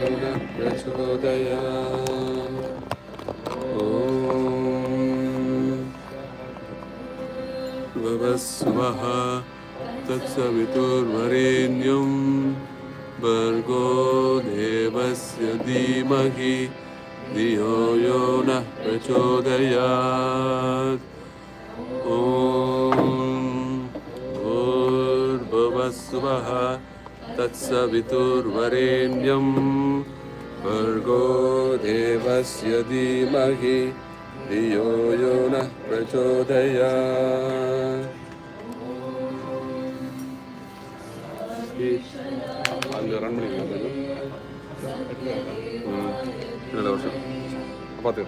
प्रचोदयात् भवस्वः तत्सवितुर्वरेण्यं भर्गो देवस्य धीमहि धियो यो नः प्रचोदयात् ॐ भूर्भुवस्वः तत्सवितुर्वरेण्यं भर्गो देवस्य धीमहि धियो यो नः प्रचोदयात् ಅಲ್ಲಿ ರನ್ ಮಾಡಿದ್ದು ಇಲ್ಲ ವರ್ಷ ಅಪಾತಿ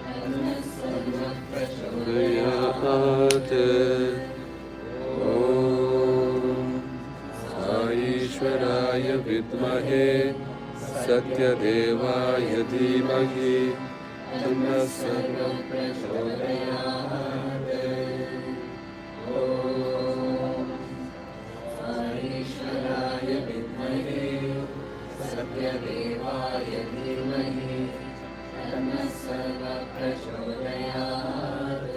ಓಂ ಸಾಯೀಶ್ವರಾಯ ವಿದ್ಮಹೇ सत्यदेवाय धीमहि तन्नः सर्वं प्रचोदयात् ॐ ईश्वराय विद्महे सत्यदेवाय धीमहि तन्नः सर्वं प्रचोदयात्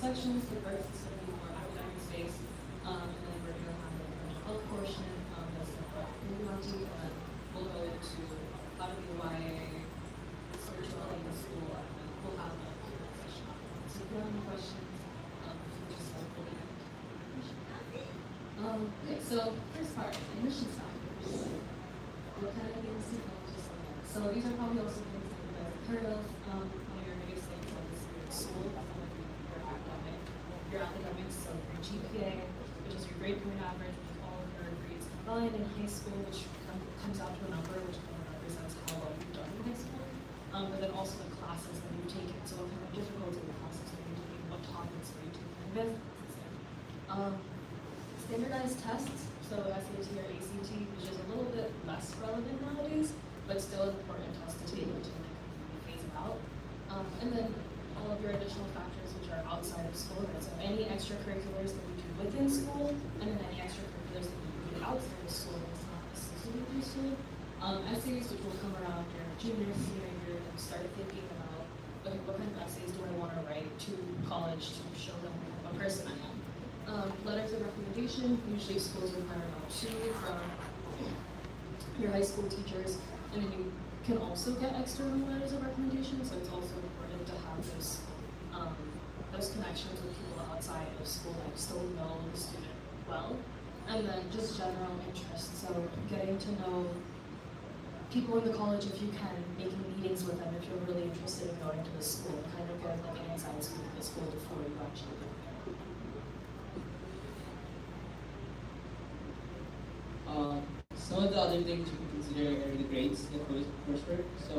Sections, the first is going to be more academic space, and then we're going to have a mental health portion that's moving on to, and we'll go into how to be YA, spirituality in school, and then we'll have a Q&A session. So if you have any questions, you can just put it in. Okay, so first part, admission factors. What kind of things do you know? So these are probably also things that you guys have heard of. One of your biggest things is your school. Your academics, so your GPA, which is your grade point average, which is all of your grades combined in high school, which comes out to a number which kind of represents how well you've done in high school. But then also the classes that you've taken, so what kind of difficulty the classes that you're taking, what topics are you taking with. Standardized tests, so SAT or ACT, which is a little bit less relevant nowadays, but still an important test to take until they completely phase it out. And then all of your additional factors which are outside of school, right? So any extracurriculars that you do within school, and then any extracurriculars that you do outside of school that's not associated with school. Essays, which will come around your junior, senior year, and start thinking about, okay, what kind of essays do I want to write to college to show them what person I am. Letters of recommendation, usually schools require about 2 from your high school teachers, and then you can also get external letters of recommendation, so it's also important to have those connections with people outside of school that still know the student well. And then just general interest, so getting to know people in the college if you can, making meetings with them if you're really interested in going to the school, kind of get like an inside scoop of the school before you actually go there. Some of the other things you can consider are the grades in the coursework. So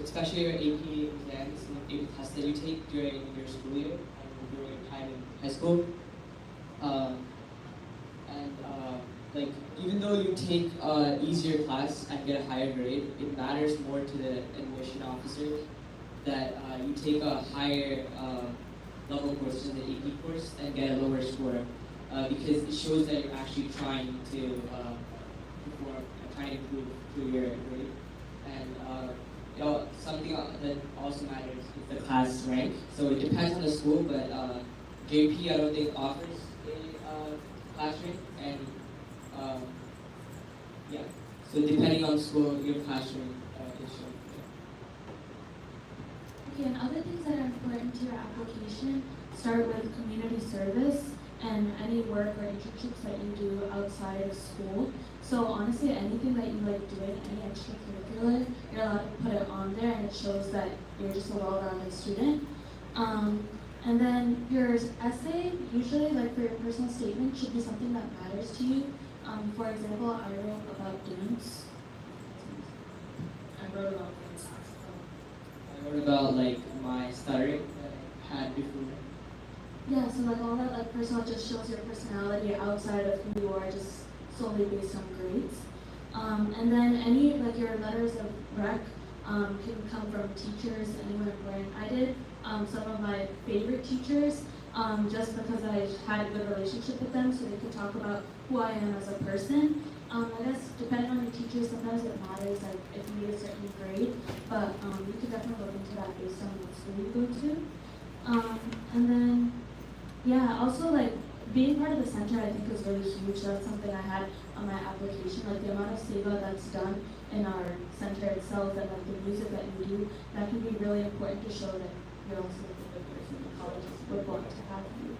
especially your AP exams and AP tests that you take during your school year and during your time in high school. Like even though you take an easier class and get a higher grade, it matters more to the admission officer that you take a higher level course in the AP course and get a lower score because it shows that you're actually trying to perform, trying to improve through your grade. thing that also matters is the class rank. So it depends on the school, but JP I don't think offers a class rank, and um, yeah. So depending on school, your class rank is shown. Okay, and other things that are important to your application start with community service and any work or internships that you do outside of school. So honestly, anything that you like doing, any extracurricular, you're allowed to put it on there, and it shows that you're just a well-rounded student. And then your essay, usually like for your personal statement, should be something that matters to you. For example, I wrote about dance. I wrote about things. I wrote about like my stuttering that I had before. Yeah, so like all that like personal just shows your personality outside of who you are, just solely based on grades. And then any like your letters of rec can come from teachers, anyone important. I did some of my favorite teachers just because I had a good relationship with them, so they could talk about who I am as a person. I guess depending on your teacher, sometimes it matters like if you need a certain grade, but you could definitely look into that based on what school you go to. And then yeah, also like being part of the center I think is really huge. That's something I had on my application, like the amount of seva that's done in our center itself and like the music that you do, that can be really important to show that you're also like a good person the colleges would want to have you.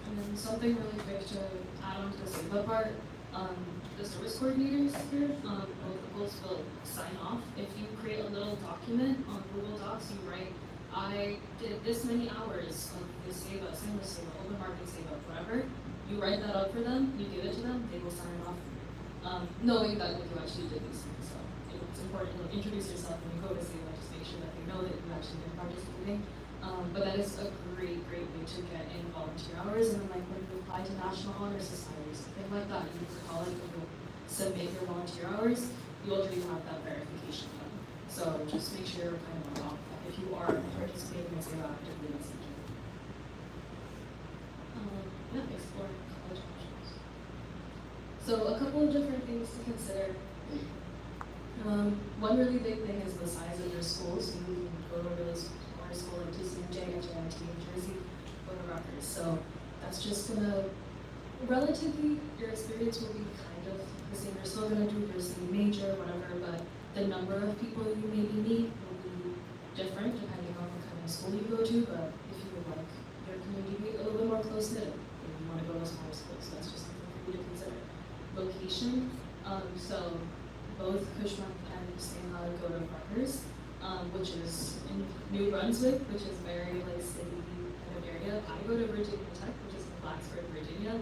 And then something really quick to add on to the seva part, the service coordinators here, both the schools will sign off. If you create a little document on Google Docs, you write, I did this many hours of this seva, single seva, open market seva, whatever. You write that up for them, you give it to them, they will sign it off. Knowing that like, you actually did these things. So it's important to like, introduce yourself when you go to seva, just make sure that they know that you actually been participating. But that is a great way to get in volunteer hours. And then like when you apply to National Honor Society, something like that, you can call it, you will submit your volunteer hours, you already have that verification done. So just make sure you're kind of on top of that if you are participating in seva actively in the center. Yeah, exploring college options. So a couple of different things to consider. One really big thing is the size of your school. So you can go to a really small school like TCMJ, HIT, New Jersey, go to Rutgers. So that's just gonna, relatively, your experience will be kind of the same. You're still gonna do your same major, whatever, but the number of people you maybe meet will be different depending on what kind of school you go to. But if you would like your community to be a little bit more close-knit, you want to go to smaller schools, so that's just something for you to consider. Location, so both Cushman and Stanley go to Rutgers, which is in New Brunswick, which is very like city kind of area. I go to Virginia Tech, which is in Blacksburg, Virginia,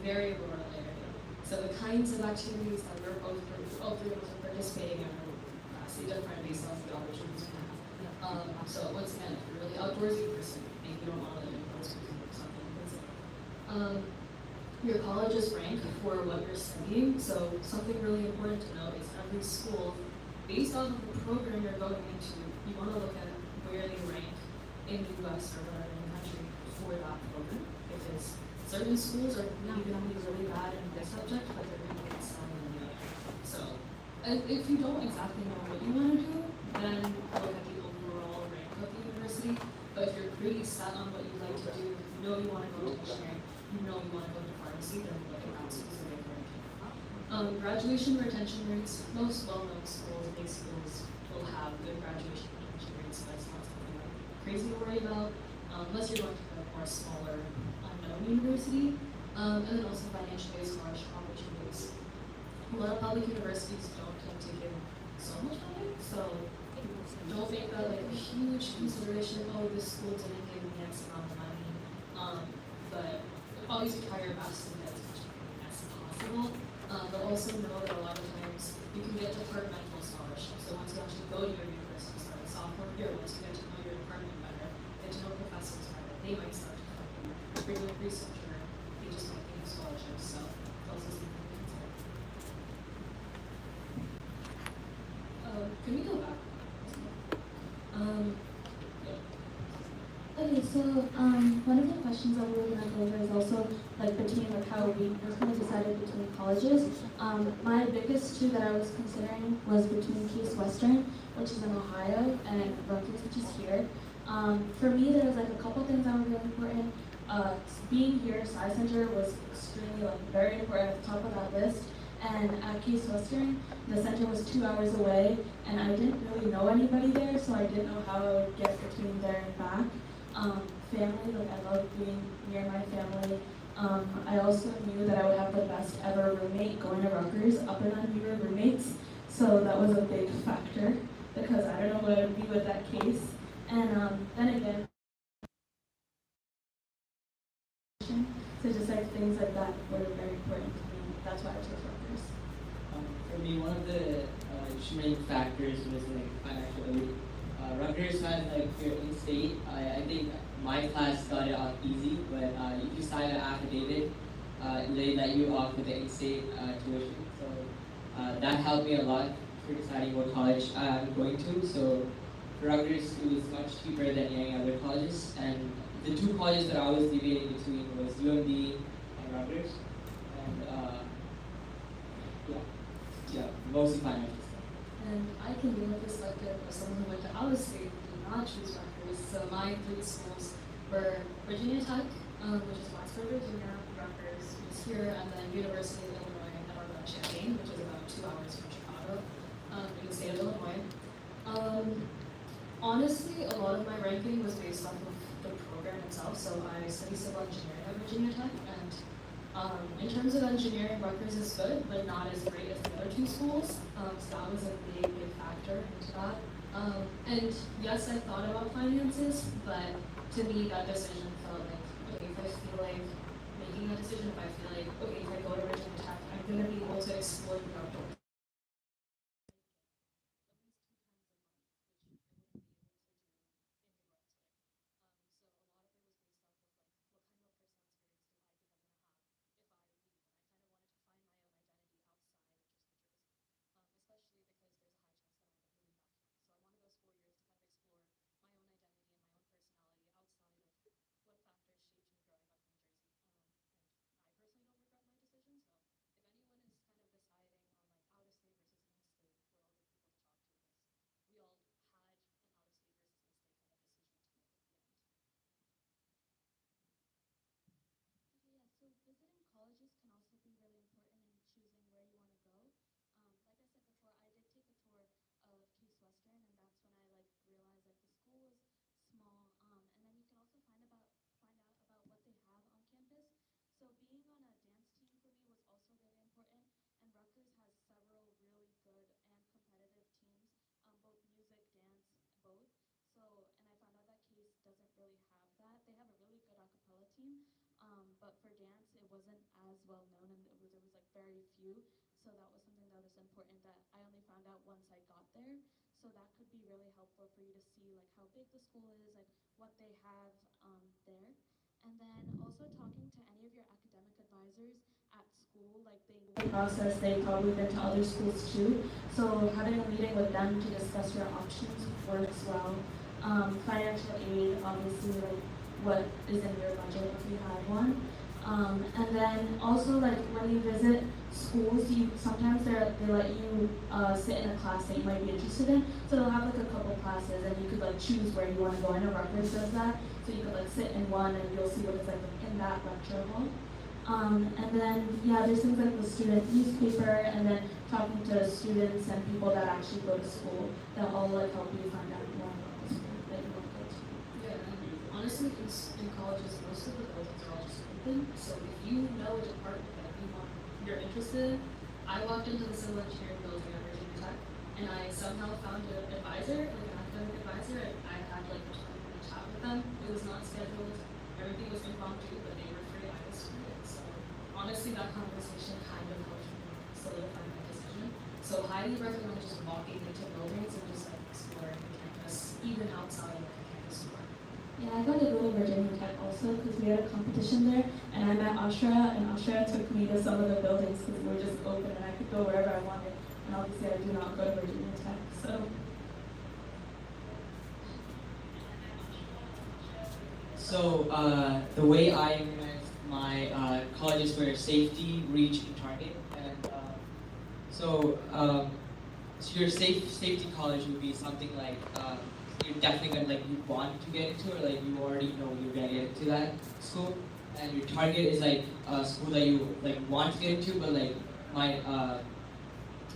very rural area. So the kinds of activities that we're all three of us are participating in are vastly different based off the opportunities we have. So once again, if you're really outdoorsy person, maybe you don't want to live in Brunswick or something. Your college's rank for what you're studying. So something really important to know is every school, based off of the program you're going into, you want to look at where they rank in the US or whatever in the country for that program. Because certain schools are not going to be really bad in this subject, but they're going to be excellent in the other. So if you don't exactly know what you want to do, then look at the overall rank of the university. But if you're pretty set on what you'd like to do, you know you want to go to engineering, you know you want to go to pharmacy, then look at that specific rank. Graduation retention rates, most well-known schools, big schools, will have good graduation retention rates, so that's not something I'm crazy to worry about, unless you're going to a more smaller, unknown university. And then also financial aid scholarship opportunities. A lot of public universities don't tend to give so much money, so don't make that like a huge consideration. Oh, this school didn't give me X amount of money. But always try your best to get as much money as possible. But also know that a lot of times you can get departmental scholarships. So once you actually go to your university, start sophomore year, once you get to know your department better, get to know professors better, they might start to help you. Bring in a researcher, they just might give you scholarships. So it's also something to consider. Can we go back? Okay, so one of the questions that we were going to go over is also like between like how we kind of decided between colleges. My biggest two that I was considering was between Case Western, which is in Ohio, and Rutgers, which is here. For me, there was like a couple things that were really important. Being here, Sai Center was extremely like very important at the top of that list. And at Case Western, the center was 2 hours away, and I didn't really know anybody there, so I didn't know how I would get between there and back. Family, like I loved being near my family. I also knew that I would have the best ever roommate going to Rutgers. Up and on we were roommates, so that was a big factor because I don't know what I would be with that case. And then again, so just like things like that were very important to me. That's why I chose Rutgers. For me, one of the determining factors was like financial aid. Rutgers has like your in-state. I think my class got it off easy, but if you sign an affidavit, they let you off with the in-state tuition. So that helped me a lot for deciding what college I'm going to. So for Rutgers, it was much cheaper than any other colleges, and the two colleges that I was debating between was UMD and Rutgers, and yeah, mostly financial stuff. And I can give a perspective of someone who went to out of state and did not choose Rutgers. So my three schools were Virginia Tech, which is Blacksburg, Virginia, Rutgers, which is here, and then University of Illinois at Champaign, which is about 2 hours from Chicago, in the state of Illinois. Honestly, a lot of my ranking was based off of the program itself. So I study civil engineering at Virginia Tech, and in terms of engineering, Rutgers is good, but not as great as the other two schools. So that was a big factor into that. And yes, I thought about finances, but to me, that decision felt like, okay, if I feel like making a decision, if I feel like, okay, if I go to Virginia Tech, I'm going to be able to explore the outdoors. Yeah, so visiting colleges can also be really important in choosing where you want to go. Like I said before, I did take a tour of Case Western, and that's when I like realized like the school was small. And then you can also find out about what they have on campus. So being on a dance team for me was also really important. And Rutgers has several really good and competitive teams, both music, dance, both. So, and I found out that Case doesn't really have that. They have a really good a cappella team, but for dance, it wasn't as well known, and there was like very few. So that was something that was important that I only found out once I got there. So that could be really helpful for you to see like how big the school is, like what they have there. And then also talking to any of your academic advisors at school, like they process, they've probably been to other schools too. So having a meeting with them to discuss your options works well. Financial aid, obviously, like what is in your budget if you have one. And then also like when you visit schools, you sometimes they let you sit in a class that you might be interested in. So they'll have like a couple classes, and you could like choose where you want to go. I know Rutgers does that, so you could like sit in one, and you'll see what it's like in that lecture hall. And then yeah, there's things like the student newspaper, and then talking to students and people that actually go to school that all like help you find out more about the school that you want to go to. Yeah, and honestly, in colleges, most of the buildings are all just open. So if you know a department that you're interested in, I walked into the civil engineering building at Virginia Tech, and I somehow found an advisor, like an academic advisor, and I had like a 20-minute chat with them. It was not scheduled. Everything was impromptu, but they were free. I was free. So honestly, that conversation kind of helped me solidify my decision. So highly recommend just walking into buildings and just like exploring the campus, even outside of the campus tour. Yeah, I got to go to Virginia Tech also because we had a competition there, and I met Ashra, and Ashra took me to some of the buildings because they were just open and I could go wherever I wanted. And obviously I do not go to Virginia Tech, so. So the way I organized my my colleges were safety, reach, and target. And so your safety college would be something like you're definitely gonna like you want to get into, or like you already know you're gonna get into that school. And your target is like a school that you like want to get into, but like might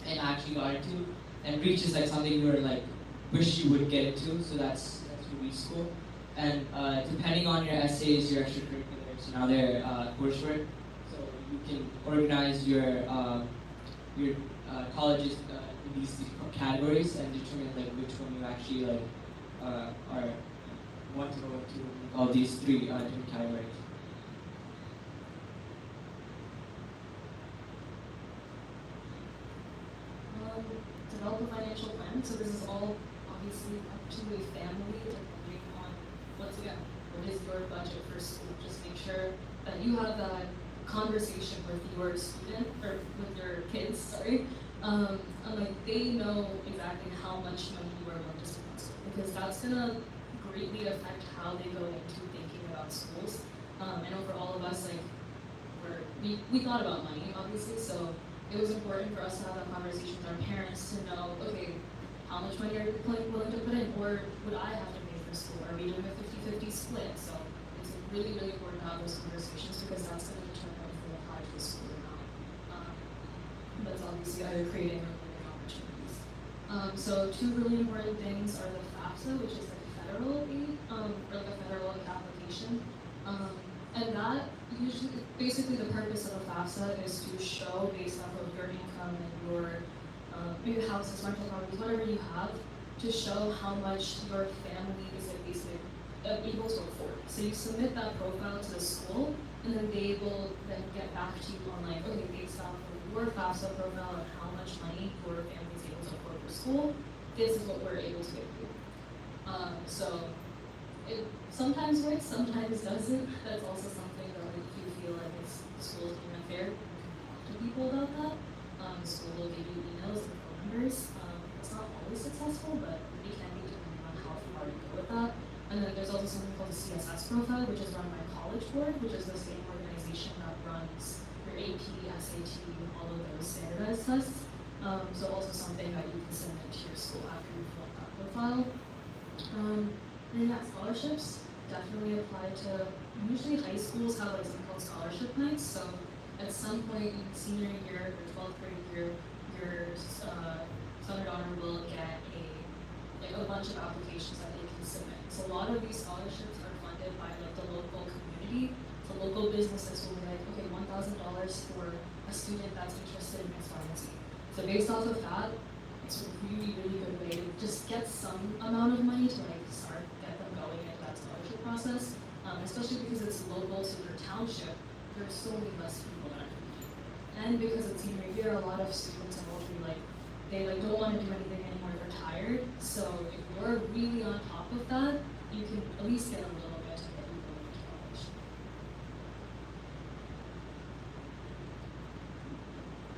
and actually got into. And reach is like something you're like wish you would get into, so that's your reach school. And depending on your essays, your extracurriculars, and other coursework, so you can organize your colleges in these categories and determine like which one you actually like are want to go into all these three different categories. Develop a financial plan. So this is all obviously up to a family depending on, once again, what is your budget for school. Just make sure that you have that conversation with your student, or with your kids, sorry. And like they know exactly how much money you are going to spend on school, because that's gonna greatly affect how they go into thinking about schools. I know for all of us, like we thought about money, obviously, so it was important for us to have that conversation with our parents to know, okay, how much money are you willing to put in, or would I have to pay for school? Are we doing a 50-50 split? So it's really, really important to have those conversations, because that's going to determine if we apply to a school or not. That's obviously either creating or limiting opportunities. So two really important things are the FAFSA, which is like a federal aid, or like a federal application. And that usually, basically the purpose of a FAFSA is to show based off of your income and your maybe houses, rental properties, whatever you have, to show how much your family is like basically able to afford. So you submit that profile to the school, and then they will then get back to you on like, okay, based off of your FAFSA profile and how much money your family is able to afford for school, this is what we're able to give you. So it sometimes works, sometimes doesn't. That's also something that like, if you feel like it's school is being unfair, you can talk to people about that. The school will give you emails and phone numbers. It's not always successful, but it can be depending on how far you go with that. And then there's also something called the CSS profile, which is run by College Board, which is the same organization that runs your AP, SAT, all of those standardized tests. So also something that you can submit to your school after you fill out that profile. And yeah, scholarships definitely apply to, usually high schools have like something called scholarship nights. So at some point in senior year or 12th grade year, your son or daughter will get a bunch of applications that they can submit. So a lot of these scholarships are funded by like the local community. So local businesses will be like, okay, $1,000 for a student that's interested in X, Y, and Z. So based off of that, it's a really, really good way to just get some amount of money to like get them going into that scholarship process. Especially because it's local to your township, there's so many less people that are competing. And because it's senior year, a lot of students are mostly like, they like don't want to do anything anymore, they're tired. So if you're really on top of that, you can at least get a little bit to get you going into college.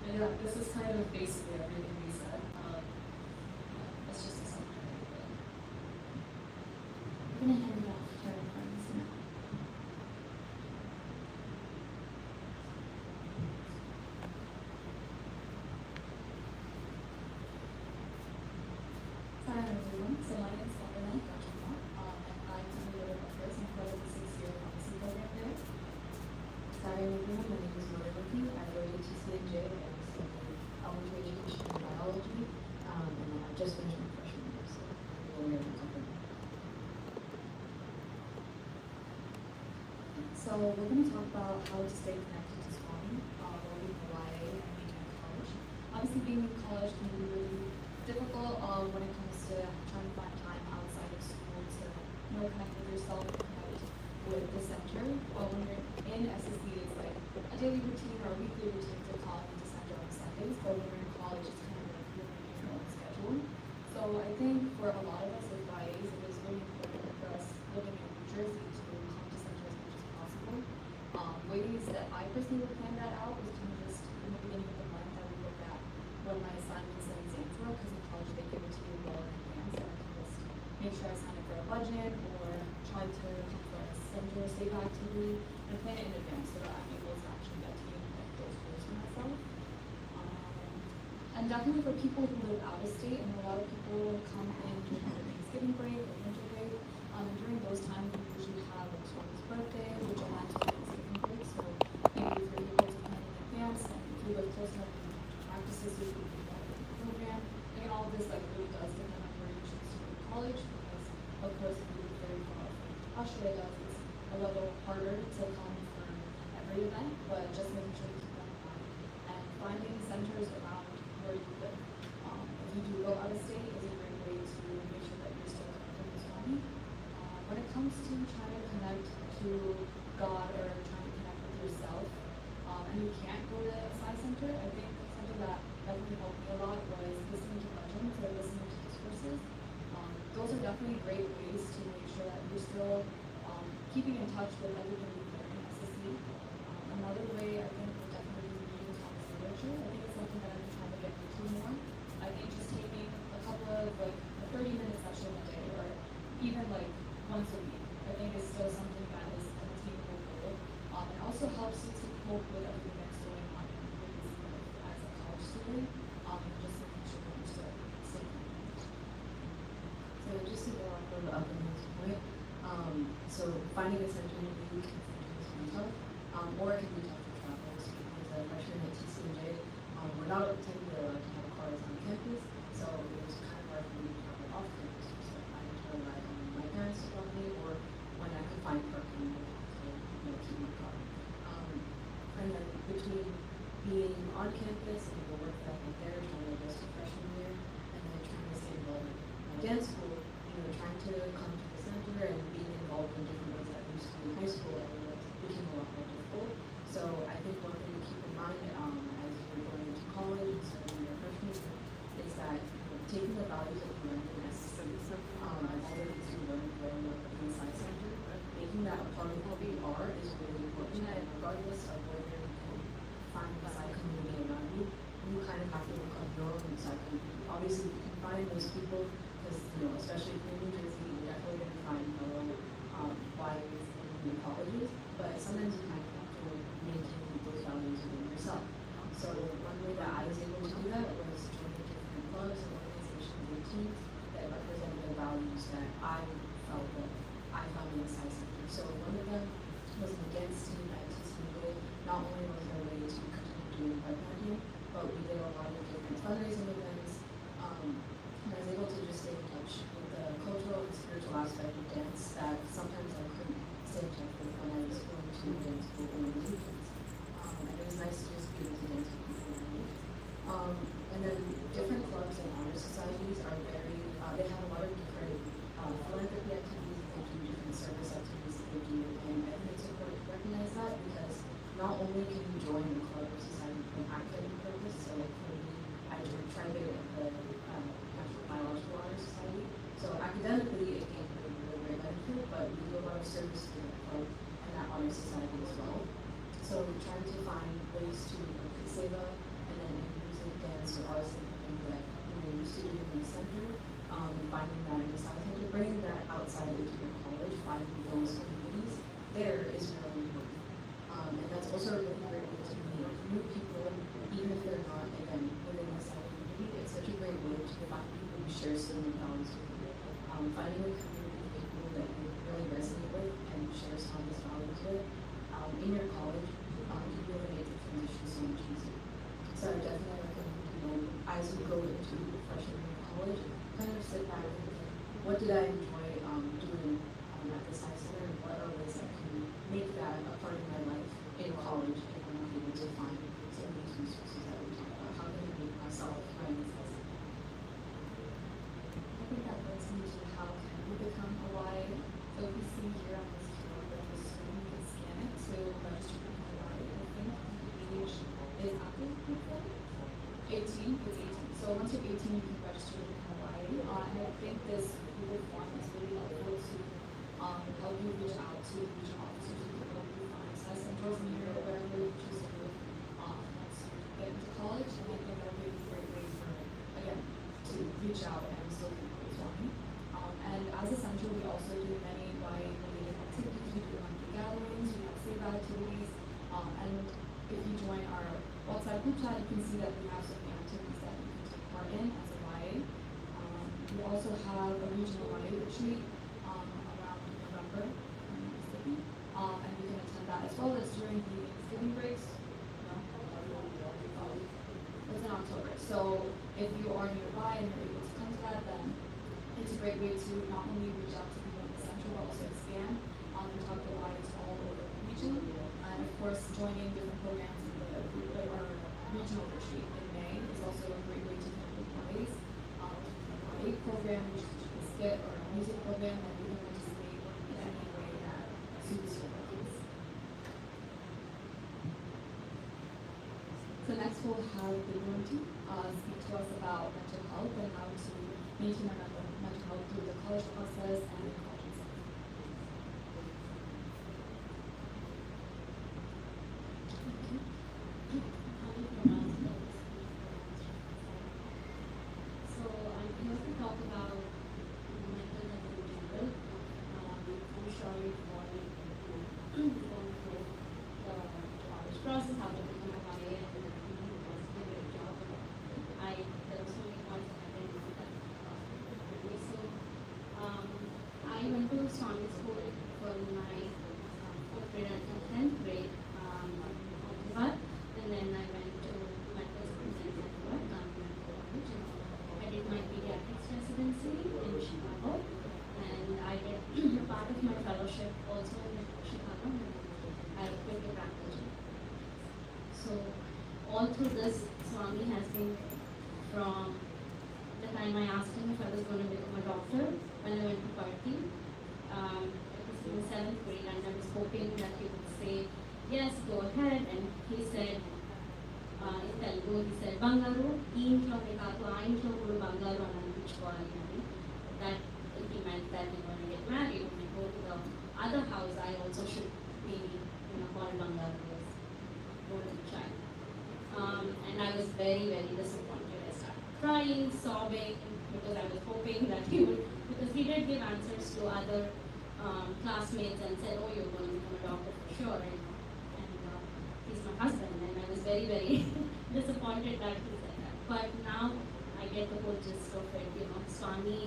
And yeah, this is kind of basically everything we said. That's just a summary. I'm gonna hand it off to our friends now. Hi everyone, so my name is Vandana Rajkumar, and I'm a leader of affairs and part of the 6-year pharmacy program there. Hi everyone, my name is Murali. I go to TCNJ and study elementary education and biology, and I just finished my freshman year, so I'm a lawyer in the company. So we're going to talk about how to stay connected to Swan while in Hawaii and being in college. Obviously, being in college can be really difficult when it comes to trying to find time outside of school to connect with yourself and connect with the center. Well, when you're in SSC, it's like a daily routine or a weekly routine to call into center on Sundays, but when you're in college, it's kind of like you're making your own schedule. So I think for a lot of us as YAs, it is really important for us living in New Jersey to come to center as much as possible. Ways that I personally would plan that out was kind of just in the beginning of the month, I would look at when my assignments and exams were, because in college they give it to you well in advance, and I can just make sure I sign up for a budget or try to come for a center stable activity and plan it in advance so that I'm able to actually get to like those goals for myself. And definitely for people who live out of state, and a lot of people come in during the Thanksgiving break or winter break. During those times, we usually have like someone's birthday, which aligns with Thanksgiving break. So maybe if you're able to plan in advance, and if you live close enough to practices, you can be part of the program. Again, all of this like really does depend on where you choose to go to college, because of course, if you live very far from Australia, it's a little harder to come for every event, but just making sure you keep that in mind and finding centers around where you live. If you do go out of state, is a great way to make sure that you're still connected with Swami. When it comes to trying to connect to God or trying to connect with yourself, and you can't go to a Sai center, I think something that definitely helped me a lot was listening to legends or listening to discourses. Those are definitely great ways to make sure that you're still keeping in touch with everything you've learned in SSC. Another way I think would definitely be reading Thomas literature. I think it's something that I've been trying to get into more. I think just taking a couple of like a 30-minute session a day or even like once a week, I think is still something that is an attainable goal. It also helps you to cope with everything that's going on in your busy life as a college student, and just making sure that you're still staying connected. So just to go off of the uppermost point, so finding a center near you can sometimes be tough, or it can be tough to travel. So as a freshman at TCJ, we're not technically allowed to have cars on campus, so it was kind of hard for me to travel off campus. So I had to rely on my parents to drop me, or when I could find parking, to keep my car. And then between being on campus and the work that I did there, trying to adjust to freshman year, and then trying to stay involved in my dance school, trying to come to the center and being involved in different ways that I used to be in high school, it became a lot more difficult. So I think one thing to keep in mind as you're going into college and starting your freshman year is that taking the values that you learn in SSC, as all the things you learn growing up in the Science Center, making that a part of who you are is really important. And regardless of whether you can find the Psi community around you, you kind of have to look up your own Psi community. Obviously, you can find those people because, especially if you're in New Jersey, you're definitely going to find fellow YAs in colleges, but sometimes you kind of have to maintain those values within yourself. So one way that I was able to do that was joining different clubs and organizations and teams that represented the values that I felt that I found in the Science Center. So one of them was an against team at TCJ. Not only was there a way to continue doing webinars, but we did a lot of different fundraising events. And I was able to just stay in touch with the cultural and spiritual aspect of dance that sometimes I couldn't stay in touch with when I was going to dance school or the weekends. And it was nice to just be able to dance with people in the weekends. And then different clubs and honor societies are very, they have a lot of different philanthropy activities that they do, different service activities that they do, and I think it's important to recognize that because not only can you join the club or society for an academic purpose, so like for me, I tried to get the National Biological Honor Society, so academically it can be a really great benefit, but we do a lot of service to the club and that honor society as well. So we're trying to find ways to save up and then music, dance, or arts and things that we used to do in the center, finding that in the South Center, bringing that outside into your college, finding those communities there is really important. And that's also a really great way to meet new people, even if they're not, again, within the South community. It's such a great way to find people who share similar values with you. Finding a community of people that you really resonate with and share some of these values with in your college, you really make the transition so much easier. So I definitely recommend, as you go into freshman year of college, kind of sit back and think, what did I enjoy doing at the Science Center, and what are ways I can make that a part of my life in college if I'm not able to find some of these resources that we talk about. How can I make myself my own Science Center? I think that brings me to how can we become a Y. So if you see here on this QR code, the screen, you can scan it to register to become a Y. I think the age is active. 18, it's 18. So once you're 18, you can register to become a Y. And I think this Google form is really helpful to help you reach out to regional officers and people who find Science Centers near wherever you choose to live once you get into college. And I think that would be a great way for, again, to reach out and still be close. And as a center, we also do many Y regional YA retreat around November in Mississippi. And you can attend that as well as during the Thanksgiving breaks. No, it's in October. So if you are nearby and you're able to come to that, then it's a great way to not only reach out to people in the center, but also expand and talk to YAs all over the region. And of course, joining different programs in our regional retreat in May is also a great way to connect with YAs. A program, which is a skit or a music program that you can participate in any way that suits your needs. So next we'll have Bidunti speak to us about mental health and how to maintain our mental health through the college process and the college itself. So I'm here to talk about mental health in general. I'm sure you've all gone through the college process, how to become a YA, and was a great job. There was only one thing I didn't do that. So I went to Swami School for my 4th grade and 10th grade Hyderabad, and then I went to medical school in Hyderabad, college. I did my pediatrics residency in Chicago, and I did part of my fellowship also in Chicago, and I quit the practice. So all through this, Swami has been from the time I asked him if I was going to become a doctor when I went to Parthi. It was in 7th grade, and I was hoping that he would say, yes, go ahead. And he said, in Telugu, he said, Bangaru, intlo kaadu, aa intlo kudu Bangaru అని అనిపించుకోవాలి అని. That he meant that when I get married, when I go to the other house, I also should be, called Bangaru as golden child. And I was very, very disappointed. I started crying, sobbing, because I was hoping that he would, because he did give answers to other classmates and said, oh, you're going to become a doctor for sure, and he's my husband. And I was very, very disappointed that he said that. But now I get the whole gist of it. Swami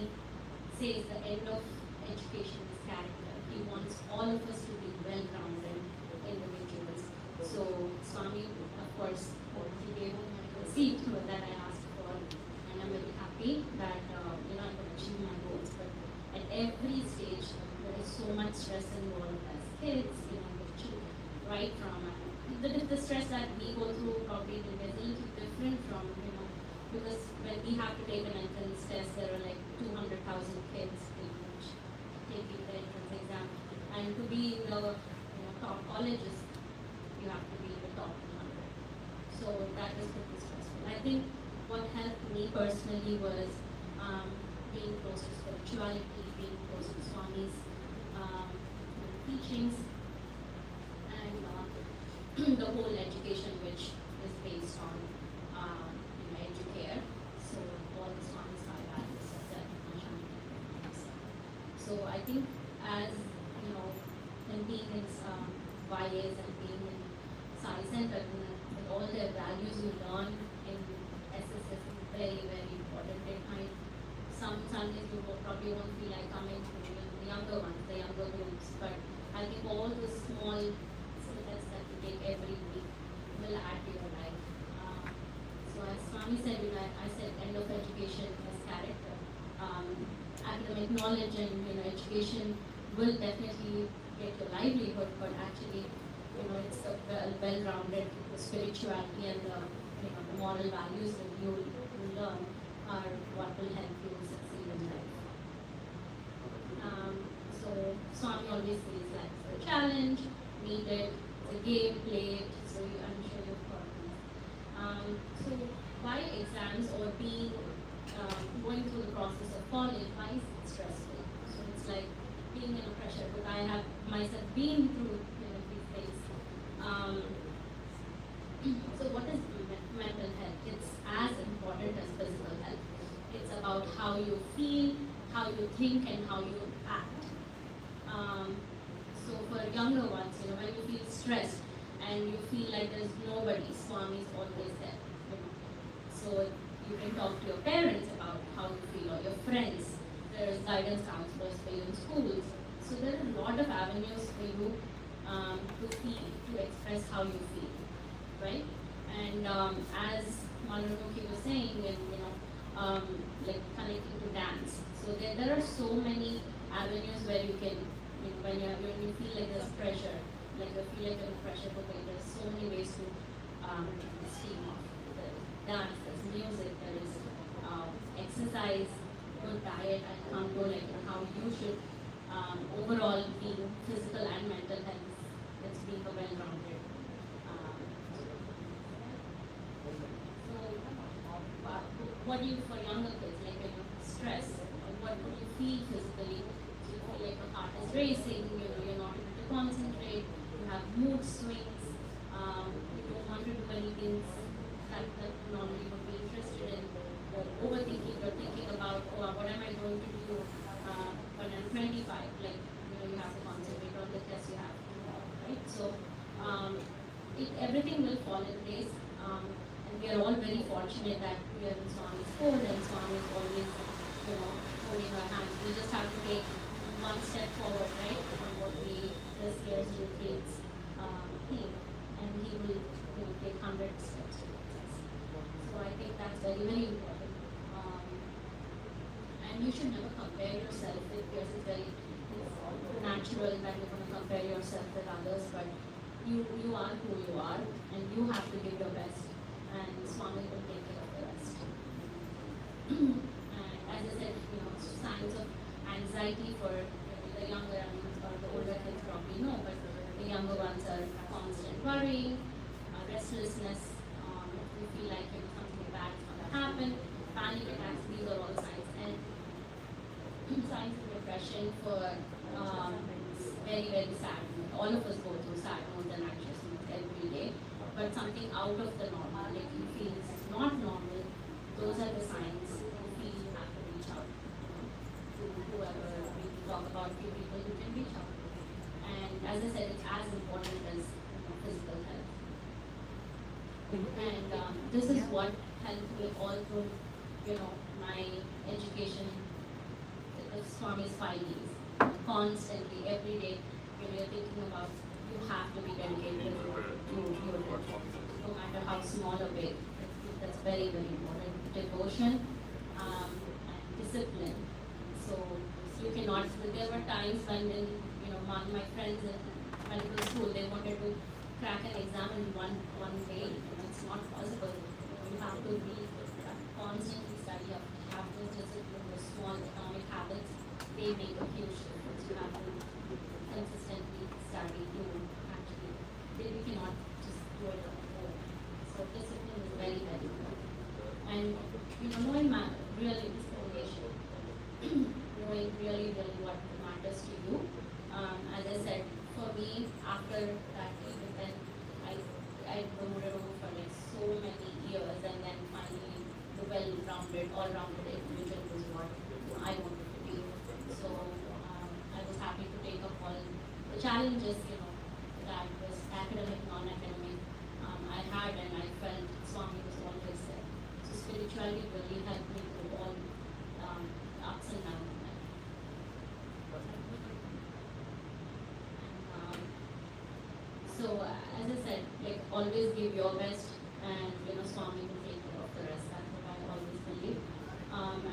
says the end of education is character. He wants all of us to be well-rounded individuals. So Swami, of course, he gave me my receipt that I asked for, and I'm very happy that I could achieve my goals. But at every stage, there is so much stress involved as kids, right from the stress that we go through probably is a little different from, because when we have to take an entrance test, there are like 200,000 kids taking the entrance exam, and to be in the top colleges, you have to be in the top 100. So that is pretty stressful. I think what helped me personally was being close to spirituality, being close to Swami's teachings, and the whole education which is based on educare. So all the Swami's five values of self-compassion. So I think as and being in YAs and being in Sai Center, with all the values you learn in SSS is very, very important. It might, some Sundays you probably won't feel like coming to the younger ones, the younger groups, but I think all the small snippets that you take every week will add to your life. So as Swami said, I said end of education as character. Academic knowledge and education will definitely get your livelihood, but actually, it's a well-rounded spirituality and the moral values that you learn are what will help you succeed in life. So Swami always says that it's a challenge, meet it, it's a game, play it. So I'm sure you've heard this. So why exams or being going through the process of college, why is it stressful? So it's like being in a pressure, but I have myself been through these things. So what is mental health? It's as important as physical health. It's about how you feel, how you think, and how you act. So for younger ones, when you feel stressed and you feel like there's nobody, Swami is always there. So you can talk to your parents about how you feel, or your friends. there's guidance counselors for you in schools. So there are a lot of avenues for you to feel, to express how you feel, right? And as Manunuki was saying, and like connecting to dance. So there are so many avenues where you can, when you feel like there's pressure, like you feel like there's pressure cooker, there's so many ways to steam off. There's dance, there's music, there is exercise, good diet, and come to like how you should overall be physical and mental health. Let's be a well-rounded. So, what do you for younger kids like stress? What do you feel physically? Do you feel like your heart is racing? You're not able to concentrate. You have mood swings. You don't want to do many things that normally would be interested in. You're overthinking. You're thinking about what am I going to do when I'm 25? Like you have to concentrate on the test you have, right? So everything will fall in place. And we are all very fortunate that we are in Swami's fold and Swami is always, holding our hands. We just have to take one step forward, right? On what we this year's youth kids theme, and he will, take 100 steps towards us. So I think that's very, very important. And you should never compare yourself with peers. It's very natural that you're going to compare yourself with others, but you are who you are, and you have to give your best, and Swami will take care of the rest. And as I said, signs of anxiety for the younger or the older kids probably know, but the younger ones are constant worry, restlessness, you feel like something bad is going to happen, panic attacks. These are all signs, and signs of depression for very, very sad. All of us go through sad moods and anxious moods every day, but something out of the normal, like you feel this is not normal, those are the signs you feel you have to reach out to whoever. We talk about few people who can reach out to. And as I said, it's as important as physical health. And this is what helped me all through, my education. Swami's 5 years, constantly, every day, you're thinking about, you have to be dedicated to your work, no matter how small or big. That's very, very important. Devotion and discipline. So you cannot. There were times when, my friends in medical school, they wanted to crack an exam in one day. It's not possible. You have to be constantly study up, have those discipline, those small atomic habits. They make a huge difference. You have to consistently study to actually, we cannot just do it on our own. So discipline is very, very important. And knowing really this foundation, knowing really, really what matters to you. As I said, for me, after that event, I promoted over for like so many years, and then finally the well-rounded, all-rounded individual was what I wanted to be. So I was happy to take up all the challenges, that was academic, non-academic, I had, and I felt Swami was always there. So spirituality really helped me through all ups and downs. So as I said, like always give your best, and Swami will take care of the rest. That's what I always believe.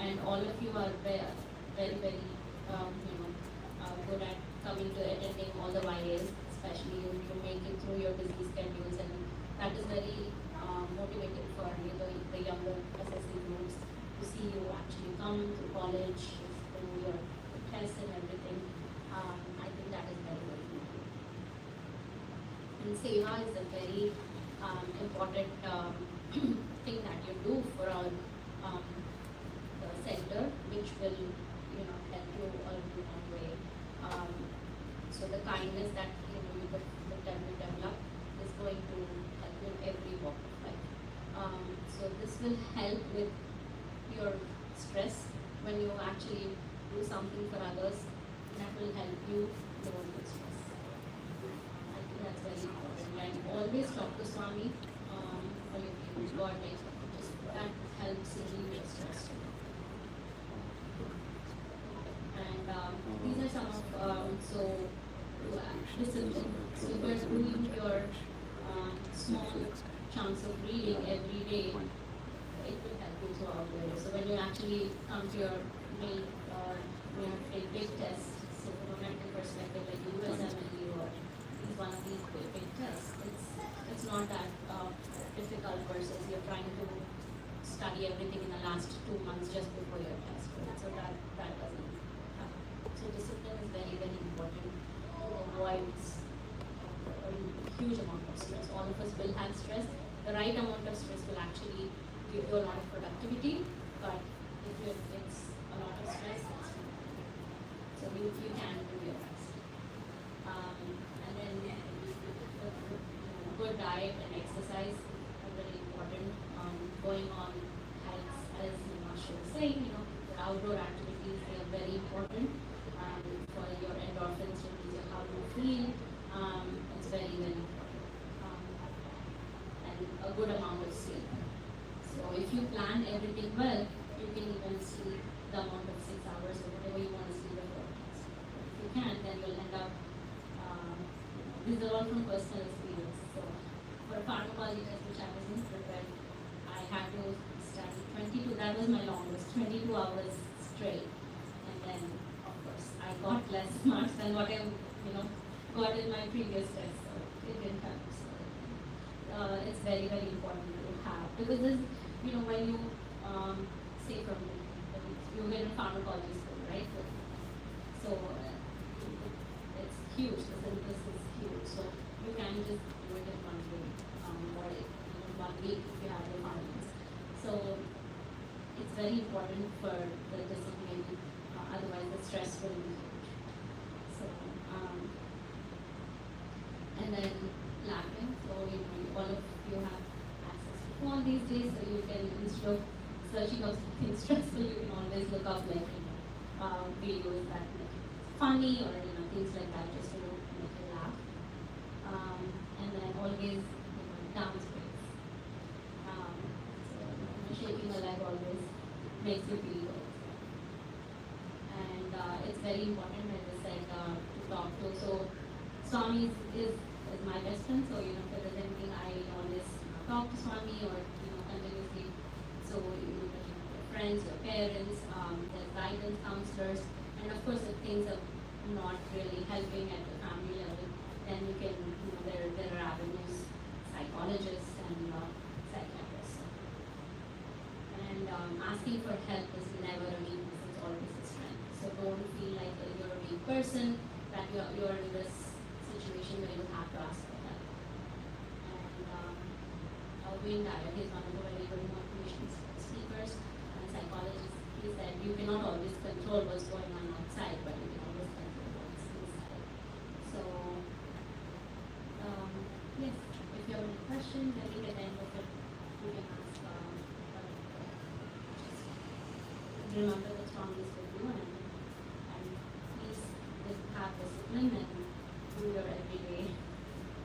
And all of you are very, very, very good at coming to attending all the YAs, especially if you make it through your busy schedules, and that is very motivating for the younger SSC groups to see you actually come to college, do your tests and everything. I think that is very, very important. And Seva is a very important thing that you do for our the center, which will help you all in one way. So the kindness that you develop is going to help you in every walk of life. So this will help with your stress when you actually do something for others. That will help you lower your stress. I think that's very important. And always talk to Swami or your God, just that helps relieve your stress. these are some of discipline. So if you're doing your small chunks of reading every day, it will help you throughout the day. So when you actually come to your main you have to take big tests, so from a mental perspective, like USMLE or is one of these big tests, it's not that difficult versus you're trying to study everything in the last 2 months just before your test, right? So that doesn't happen. So discipline is very, very important to avoid a huge amount of stress. All of us will have stress. The right amount of stress will actually give you a lot of productivity, but if it's a lot of stress, it's not. So you can do your best. And then good diet and exercise are very important. Going on hikes, as Nimasha was saying, the outdoor activities, they are very important for your endorphins, to release how you feel. It's very, very important. And a good amount of sleep. So if you plan everything well, you can even sleep the amount of 6 hours or whatever you want to sleep before test. If you can't, then you'll end up, these are all from personal experience. So for a pharmacology test which I wasn't prepared, I had to study 22, that was my longest, 22 hours straight. And then, of course, I got less marks than what I, got in my previous test. So it didn't help. So it's very, very important to have, because this, when you say from you get in pharmacology school, right? So it's huge. The syllabus is huge. So you can just do it in 1 day, or even 1 week if you have the finals. So it's very important for the discipline. Otherwise, the stress will be huge. So and then lapping. So all of you have access to phone these days, so you can, instead of searching up something stressful, you can always look up videos that make it funny or things like that, just to make you laugh. And then always down space. So shaking a leg always makes you feel good. And it's very important, as I said, to talk to. So Swami is my best friend, so if there is anything, I always talk to Swami or continuously. So your friends, your parents, there's guidance counselors, and of course if things are not really helping at the family level, then you can, there are avenues, psychologists and psychiatrists. And asking for help is never a weakness, it's always a strength. So don't feel like you're a weak person, that you're in this situation where you have to ask for help. And Wayne Dyer, he's one of the very good motivation speakers and psychologists. He said you cannot always control what's going on outside, but you can always control what's inside. So, yes, if you have any questions, I think at the end of it, you can ask. Just remember that Tom is with you, and please just have discipline and do your everyday,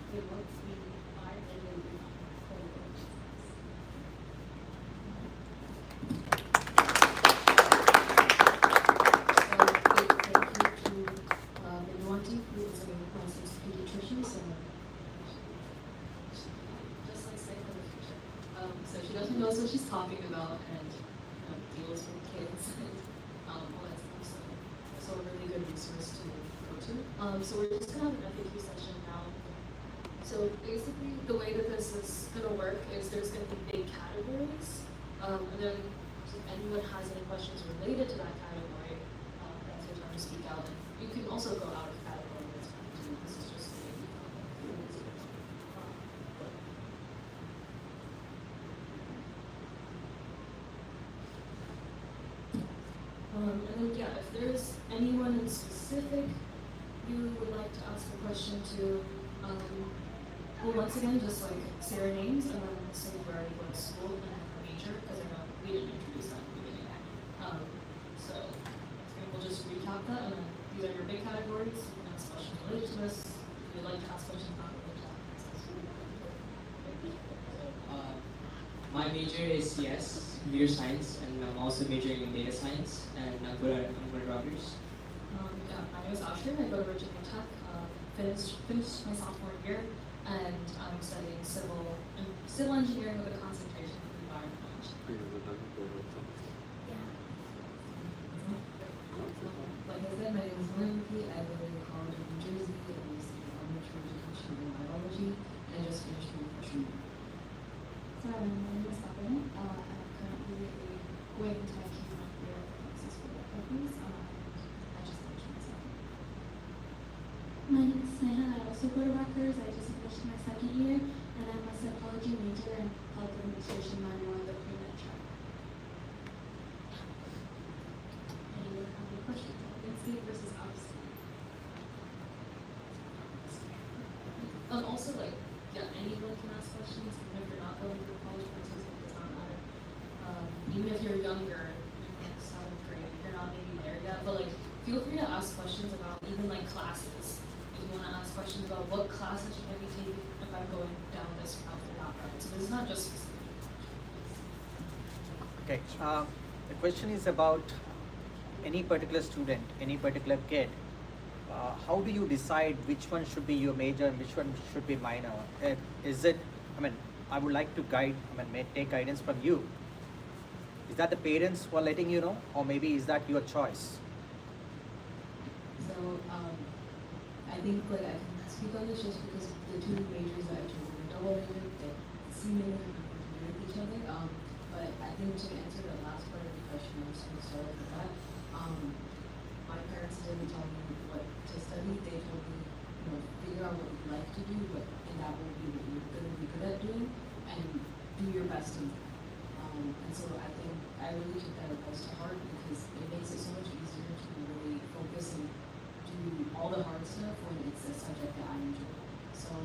really hard and really focused. So she definitely knows what she's talking about and deals with kids and all that stuff. So a really good resource to go to. So we're just gonna have an FAQ session now. So basically, the way that this is gonna work is there's gonna be big categories, and then if anyone has any questions related to that category, that's your time to speak out. And you can also go out of category. That's fine too. This is just and then if there's anyone in specific you would like to ask a question to, well, once again, just say your names and then say where you go to school and your major, because I know we didn't introduce that at the beginning. So we'll just recap that, and then these are your big categories. You can ask questions related to this. If you'd like to ask questions not related to that. My major is CS, computer science, and I'm also majoring in data science, and I'm good at Rogers. Yeah. was after. I go to Virginia Tech, finished my sophomore year, and I'm studying civil engineering with a concentration in environmental engineering. Like I said, my name is Lindsay. I go to the College of New Jersey and receive elementary education in biology, and I just finished my freshman year. Sorry, my name is Evelyn. I'm currently waiting to keep my career successful companies. I just finished my second. My name is Sneha. I also go to Rutgers. I just finished my second year, and I'm a psychology major and health administration minor on the pre-med track. Anyone have any questions? In-state versus out-of-state. Also, like, yeah, anyone can ask questions, even if you're not going through college courses, it does not matter. Even if you're younger, in 7th grade, you're not maybe there yet, but like, feel free to ask questions about even like classes. If you want to ask questions about what classes should I be taking if I'm going down this route or that route. So it's not just specific. Okay, the question is about any particular student, any particular kid. How do you decide which one should be your major and which one should be minor? Is it, I would like to take guidance from you. Is that the parents who are letting you know, or maybe is that your choice? So, I think like I can speak on this just because the two majors that I chose were double major, they seemingly have nothing to do with each other. But I think to answer the last part of the question, I'm just going to start with that. My parents didn't tell me what to study. They told me, figure out what you like to do, and that will be what you're going to be good at doing, and do your best in that. And so I think I really took that advice to heart because it makes it so much easier to really focus and do all the hard stuff when it's a subject that I enjoy. So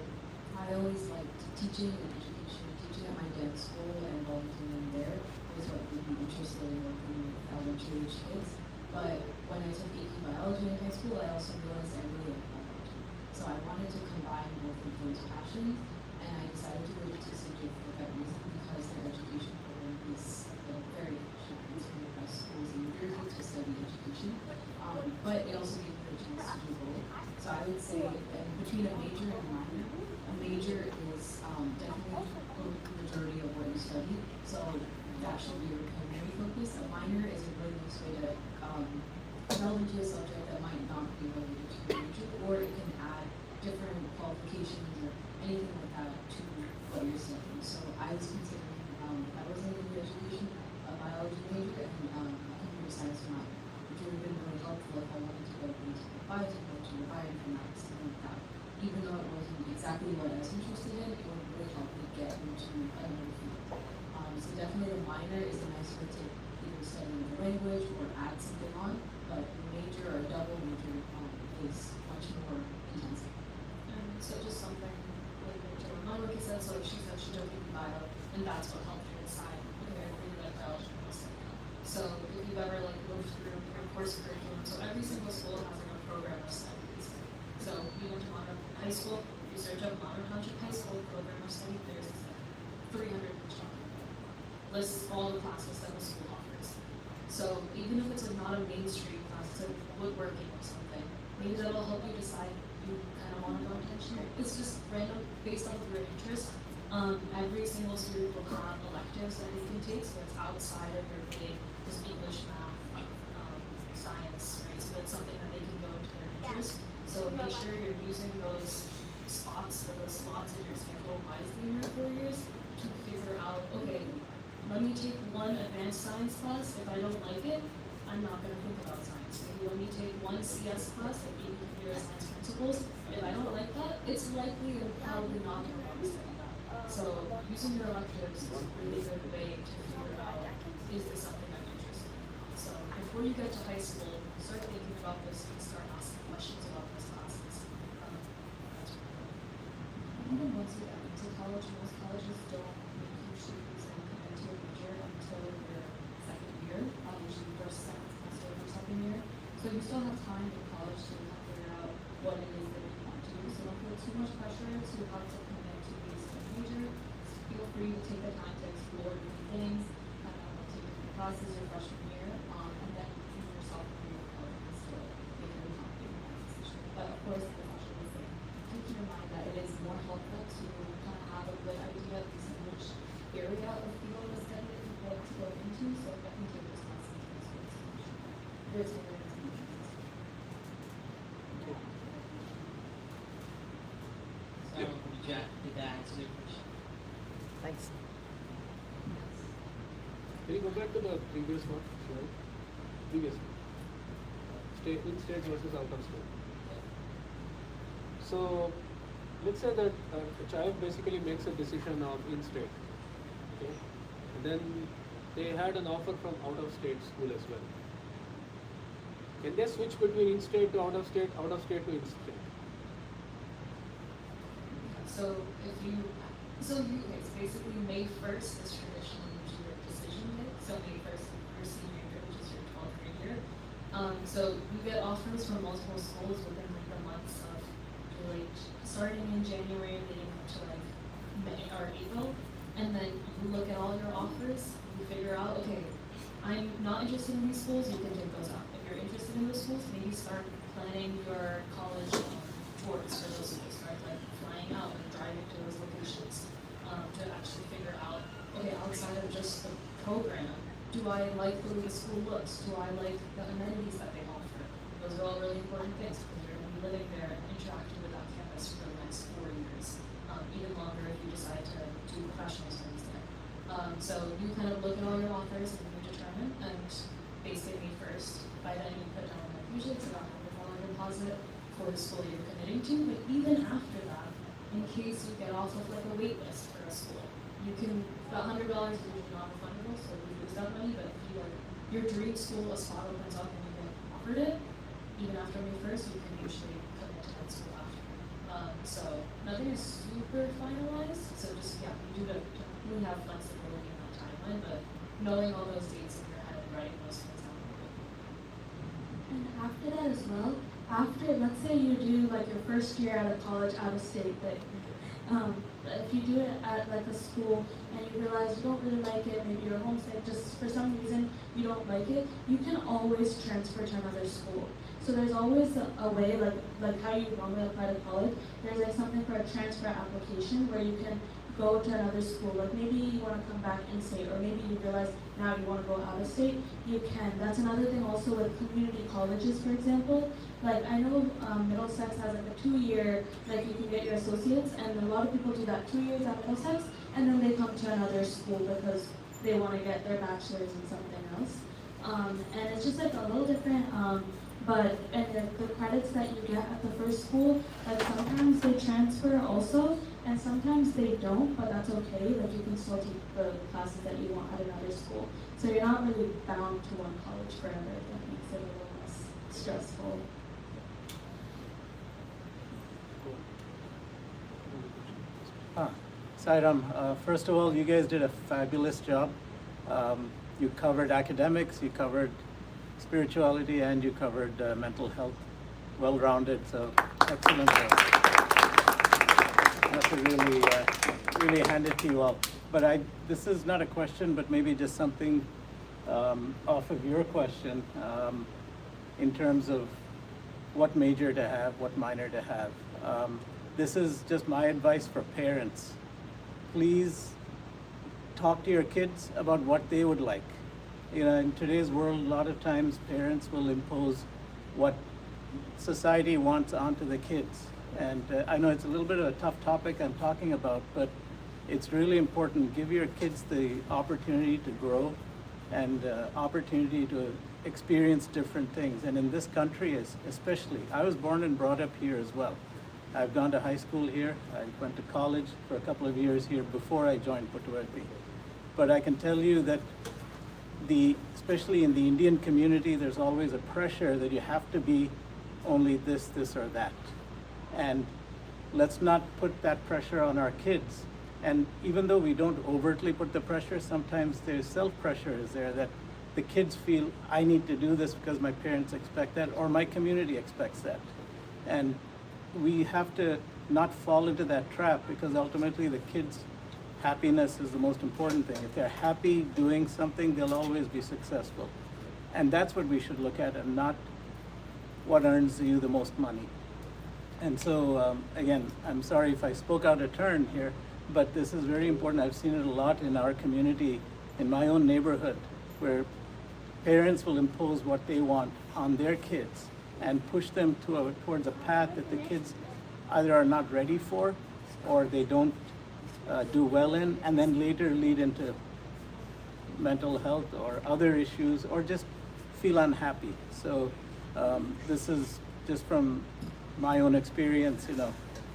I always liked teaching and education. Teaching at my dance school and volunteering there was what made me interested in working with elementary age kids. But when I took AP biology in high school, I also realized I really liked biology. So I wanted to combine both of those passions, and I decided to go to St. Jake for that reason because their education program is very efficient. It's one of the best schools in New Jersey to study education. But it also gave me a chance to do both. So I would say between a major and a minor, a major is definitely the majority of what you study. So that should be your primary focus. A minor is a really nice way to delve into a subject that might not be related to your major, or it can add different qualifications or anything like that to what you're studying. So I was considering, I was in education, a biology major, and a computer science minor, which would have been really helpful if I wanted to go into biotechnology or bioinformatics, something like that. Even though it wasn't exactly what I was interested in, it would really help me get into another field. So definitely the minor is a nice way to either study the language or add something on, but the major or double major is much more intensive. And so just something like my Roki said, so she said she took bio, and that's what helped her decide, okay, I really like biology, I want to study that. So if you've ever like moved through your course curriculum, so every single school has like a program of studies. So you went to Monroe High School, you search up Monroe Township High School program of study, there's 300 each lists all the classes that the school offers. So even if it's like not a mainstream class, it's like woodworking or something, maybe that'll help you decide you kind of want to go into engineering. It's just random based off of your interest. Every single student will have electives that you can take, so it's outside of your main just English, math, science, right? So that's something that they can go into their interest. So make sure you're using those spots or those slots in your schedule wisely in your 4 years to figure out, okay, let me take one advanced science class. If I don't like it, I'm not going to think about science. Maybe let me take one CS class, like maybe computer science principles. If I don't like that, it's likely I'm probably not going to want to study that. So using your electives is a really good way to figure out, is this something I'm interested in? So before you get to high school, start thinking about this and start asking questions about those classes. That's really good. Even once you get into college, most colleges don't make you choose and commit to your major until your second year, usually first, second semester of your second year. So you still have time in college to kind of figure out what it is that you want to do. So don't feel too much pressure to have to commit to a certain major. Feel free to take the time to explore different things, take different classes your freshman year, and then give yourself a year of college and still make it a complete life. course, it's actually the same. Do keep in mind that it is more helpful to kind of have a good idea of least in which area of field of study that you want to go into, so definitely take those classes in school. Your tenure is So, did that answer your question? Thanks. Can you go back to the previous one? Slide? Previous one. State, in-state versus out-of-state. So, let's say that a child basically makes a decision of in-state. Okay? And then they had an offer from out-of-state school as well. Can they switch between in-state to out-of-state to in-state? So it's basically May 1st is traditionally usually your decision day. So May 1st is your senior year, which is your 12th grade year. So you get offers from multiple schools within like the months of like starting in January leading up to like May or April. And then you look at all your offers, you figure out, okay, I'm not interested in these schools, you can take those out. If you're interested in those schools, maybe start planning your college tours for those schools. Start like flying out and driving to those locations to actually figure out, okay, outside of just the program, do I like the way the school looks? Do I like the amenities that they offer? Those are all really important things because you're going to be living there and interacting with that campus for the next 4 years, even longer if you decide to do professional studies there. So you kind of look at all your offers and you determine, and basically first, by then you put down, like, usually it's about $100 deposit for the school you're committing to, but even after that, in case you get off of like a wait list for a school, you can, that $100 is usually non-refundable, so you lose that money, but if you like, your dream school, a spot opens up and you get offered it, even after May 1st, you can usually commit to that school after. So nothing is super finalized, so just, yeah, you do definitely have flexibility in that timeline, but knowing all those dates in your head and writing those things down. And after that as well, let's say you do like your first year out of college out of state, but if you do it at like a school and you realize you don't really like it, maybe you're homesick, just for some reason you don't like it, you can always transfer to another school. So there's always a way, like how you normally apply to college, there's like something for a transfer application where you can go to another school. Like maybe you want to come back in state, or maybe you realize now you want to go out of state, you can. That's another thing also with community colleges, for example. Like I know Middlesex has like a 2-year, like you can get your associates, and a lot of people do that 2 years at Middlesex, and then they come to another school because they want to get their bachelor's in something else. And it's just like a little different, but and the credits that you get at the first school, like sometimes they transfer also, and sometimes they don't, but that's okay. Like you can still take the classes that you want at another school. So you're not really bound to one college forever. That makes it a little less stressful. Sairam, first of all, you guys did a fabulous job. You covered academics, you covered spirituality, and you covered mental health. Well-rounded, so excellent job. I have to really hand it to you all. But this is not a question, but maybe just something off of your question in terms of what major to have, what minor to have. This is just my advice for parents. Please talk to your kids about what they would like. You know, in today's world, a lot of times parents will impose what society wants onto the kids. And I know it's a little bit of a tough topic I'm talking about, but it's really important. Give your kids the opportunity to grow and opportunity to experience different things. And in this country especially, I was born and brought up here as well. I've gone to high school here. I went to college for a couple of years here before I joined Puttaparthi. But I can tell you that especially in the Indian community, there's always a pressure that you have to be only this, or that. And let's not put that pressure on our kids. And even though we don't overtly put the pressure, sometimes there's self-pressure is there that the kids feel, I need to do this because my parents expect that, or my community expects that. And we have to not fall into that trap, because ultimately the kids' happiness is the most important thing. If they're happy doing something, they'll always be successful. And that's what we should look at, and not what earns you the most money. And so, again, I'm sorry if I spoke out of turn here, but this is very important. I've seen it a lot in our community, in my own neighborhood, where parents will impose what they want on their kids and push them towards a path that the kids either are not ready for or they don't do well in, and then later lead into mental health or other issues, or just feel unhappy. So this is just from my own experience.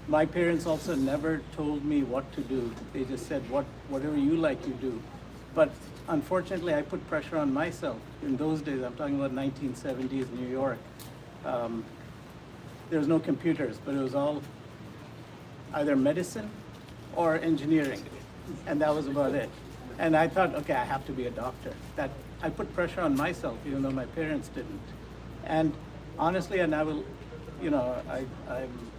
My parents also never told me what to do. They just said, whatever you like, you do. But unfortunately, I put pressure on myself. In those days, I'm talking about 1970s New York. There was no computers, but it was all either medicine or engineering, and that was about it. And I thought, okay, I have to be a doctor. That I put pressure on myself, even though my parents didn't. And honestly, and I will, I'm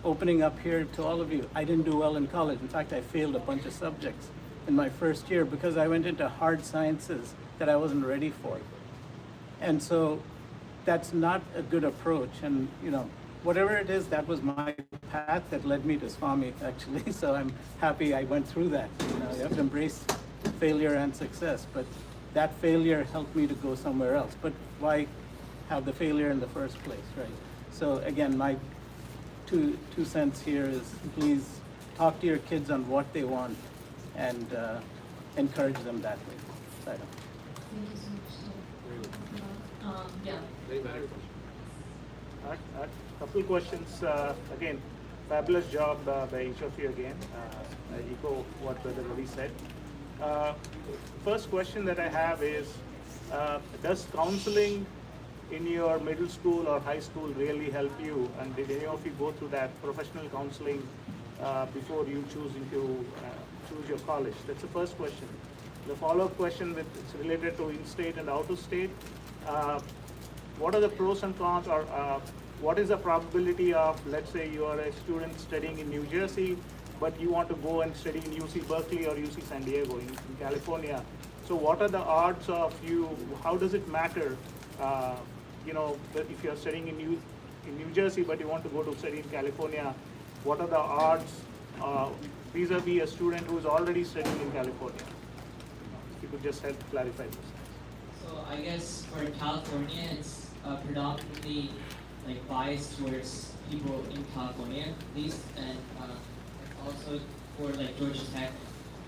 opening up here to all of you. I didn't do well in college. In fact, I failed a bunch of subjects in my first year because I went into hard sciences that I wasn't ready for. And so that's not a good approach. And whatever it is, that was my path that led me to Swami, actually. So I'm happy I went through that. You have to embrace failure and success, but that failure helped me to go somewhere else. But why have the failure in the first place, right? So again, my two cents here is, please talk to your kids on what they want and encourage them that way. So, Thank you so much. Yeah. Very valid question. A couple questions. Again, fabulous job by each of you again. I echo what Brother Ravi said. First question that I have is, does counseling in your middle school or high school really help you? And did any of you go through that professional counseling before you choose your college? That's the first question. The follow-up question it's related to in-state and out-of-state. What are the pros and cons, or what is the probability of, let's say you are a student studying in New Jersey, but you want to go and study in UC Berkeley or UC San Diego in California. So what are the odds of you, how does it matter, if you're studying in New Jersey, but you want to go to study in California, what are the odds vis-a-vis a student who is already studying in California? If you could just help clarify this. So I guess for California, it's predominantly biased towards people in California, at least, and also for Georgia Tech,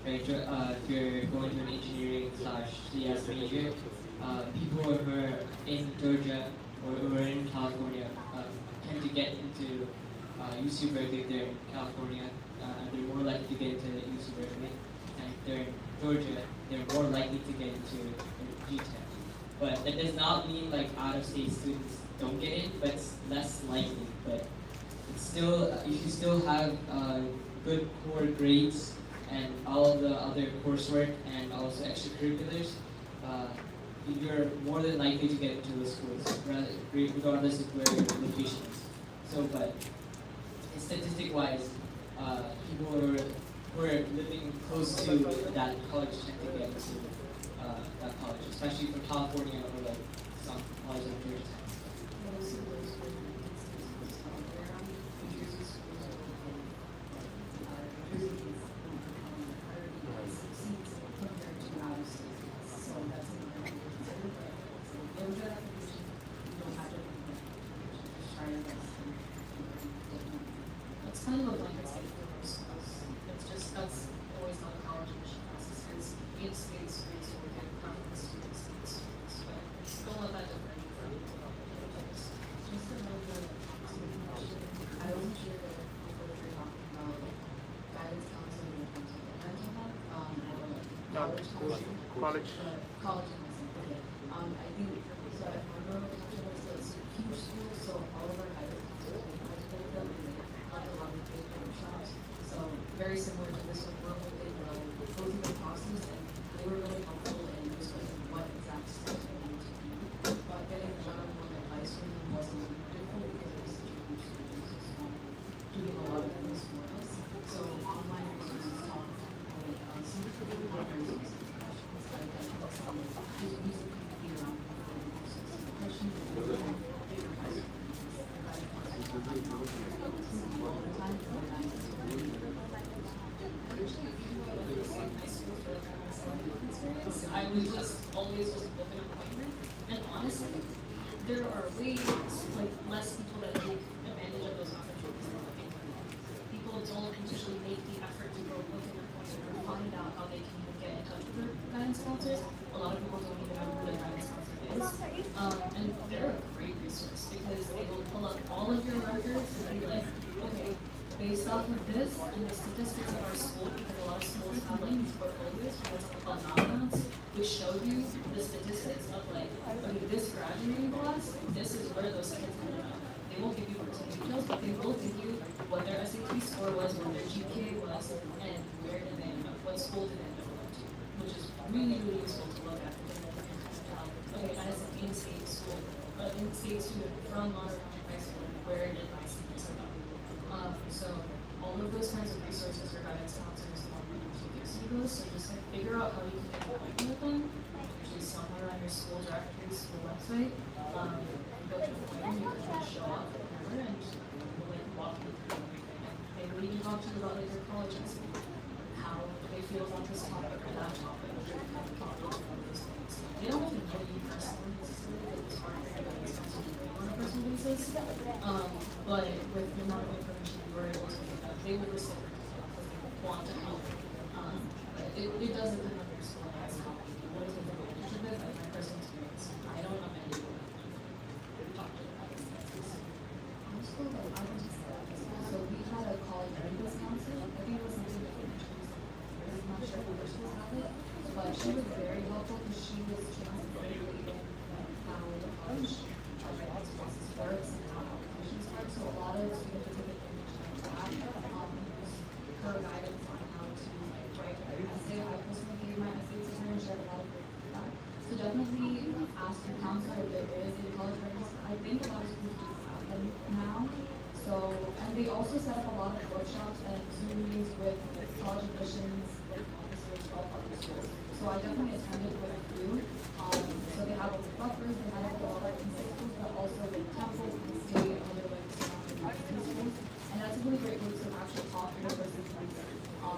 right? If you're going to an engineering/CS major, people who are in Georgia or who are in California tend to get into UC Berkeley if they're in California, and they're more likely to get into UC Berkeley, and if they're in Georgia, they're more likely to get into GTech. But that does not mean out-of-state students don't get in, but it's less likely. But it's still, if you still have good core grades and all of the other coursework and also extracurriculars, you're more than likely to get into the schools, regardless of where your location is. So, but statistic-wise, people who are living close to that college tend to get into that college, especially for California or some colleges like Georgia Tech. It's kind of a blanket statement for most schools. That's always not a college admission process. It's in-state students who will get preference to in-state students. But don't let that differ from other things. Just another I wasn't sure what you're talking about, guidance counseling when it comes to mental health, or college counseling. College. College counseling, okay. I think, so if I remember, it's a huge school, so all of our guidance counselors, we participate with them, and they have a lot of paid workshops. So very similar to this one, we're hoping go through the process, and they were really helpful in discussing what exact steps we need to do. But getting one-on-one advice from them was a little difficult because it was such a huge school, so doing a lot of things for us. So online resources, talking to people, some people have resources, questions like that, I was just always just book an appointment, and honestly, there are way like less people that take advantage of those opportunities than what they do. People don't usually make the effort to go book an appointment or find out how they can even get in touch with their guidance counselors. A lot of people don't even know who their guidance counselor is, and they're a great resource because they will pull up all of your records and be like, okay, based off of this and the statistics of our school, because a lot of schools have like these portfolios for what's called non-accounts, which show you the statistics of like, okay, this graduating class, this is where those kids ended up. They won't give you personal details, but they will give you what their SAT score was, what their GPA was, and where did they end up, what school did they end up going to, which is really, really useful to look at because then you can tell, okay, as an in-state school, in-state student from Monterey High School, where did my students end up? So all of those kinds of resources for guidance counselors usually gives you those. So just like figure out how you can get an appointment with them. Usually somewhere on your school directory, school website. You go to an appointment, you can just show up whenever and we'll like walk you through everything. And they will even talk to you about like your college and how they feel about this topic or that topic. How to talk about those things. They don't even know you personally necessarily, but it's hard for your guidance counselor to know on a personal basis. But with the amount of information you were able to get up, they would reciprocate because they want to help. But it does depend on your school as how what is the advantage of it, but my personal experience, I don't know many people who talk to them. Our school, though, I went to school. So we had a college readiness counselor. I think it was something that I'm not sure if other schools have it, but she was very helpful because she was transparently in how the college readiness process works and how applications work. So a lot of students who take advantage of that use her guidance on how to write an essay. I personally gave my essay to her and she had a lot of great feedback. So definitely ask your counselor if there is a college readiness. I think a lot of schools do have them now. So, and they also set up a lot of workshops and Zoom meetings with college admissions, like officers of other schools. So I definitely attended with a few. So they have all the buffers, they have a lot of in-state schools, but also the Temple, the state, and other like surrounding university schools. And that's a really great group to actually talk to your person to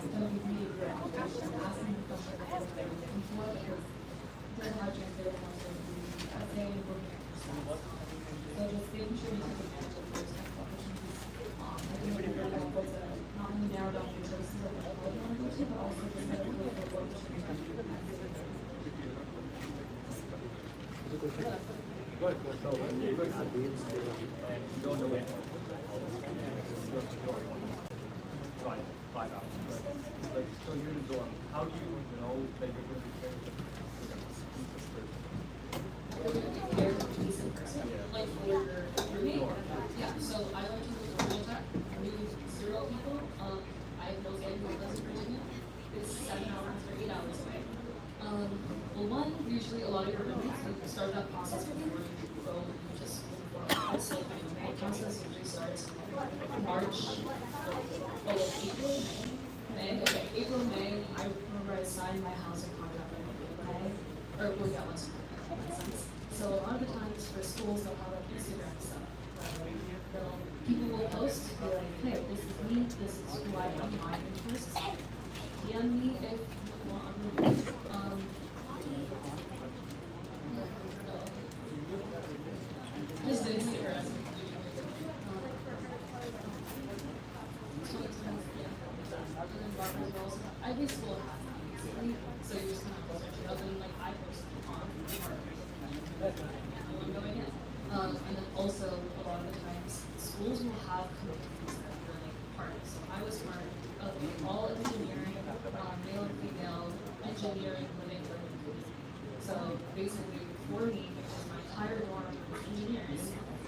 then we read your application and ask them the question of what they're looking for because they're not just there to also do essay and working at yourself. So just making sure you take advantage of those types of opportunities. I think it would be really helpful to not only narrow down your choices of what college you want to go to, but also just set a goal for what you should be doing. So you're in the dorm. How do you know that you're going to be very Like for me, yeah. So I went to the Georgia Tech. I knew 0 people. I have no family who lives in Virginia. It's 7 hours or 8 hours away. Well, one, usually a lot of your roommates start that process before you go just before so the process usually starts March, April, May. Okay, April, May. I remember I signed my housing contract in May, or well, yeah, once that makes sense. So a lot of the times for schools, they'll have like Instagram stuff. People will post, be like, hey, this is me, this is who I am, my interests. DM me if you want. Just didn't see her. Every school has that, basically. So you're just kind of searching up and like I post on I'm going in. And then also a lot of the times schools will have communities that are really hard. So I was part of all engineering, male and female engineering living community. So basically for me, because my entire dorm was engineers,